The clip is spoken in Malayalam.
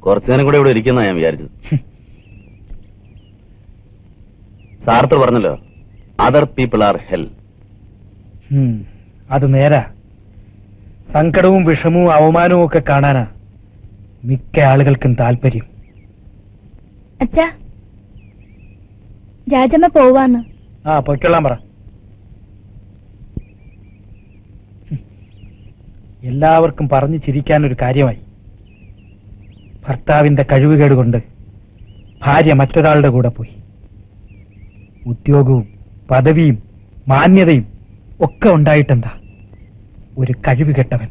കുറച്ചു നേരം കൂടെ ഇവിടെ ഇരിക്കുന്ന ഞാൻ വിചാരിച്ചത്. സാർത്ത് പറഞ്ഞല്ലോ, അതർ പീപ്പിൾ ആർ ഹെൽ. അത് നേരാ. സങ്കടവും വിഷമവും അവമാനവും ഒക്കെ കാണാനാ മിക്ക ആളുകൾക്കും താല്പര്യം. അച്ഛാ, രാജമ്മ പോവാന്ന്. പൊയ്ക്കൊള്ളാൻ പറ. എല്ലാവർക്കും പറഞ്ഞു ചിരിക്കാനൊരു കാര്യമായി. ഭർത്താവിന്റെ കഴിവുകേട് കൊണ്ട് ഭാര്യ മറ്റൊരാളുടെ കൂടെ പോയി. ഉദ്യോഗവും പദവിയും മാന്യതയും ഒക്കെ ഉണ്ടായിട്ടെന്താ, ഒരു കഴിവുകെട്ടവൻ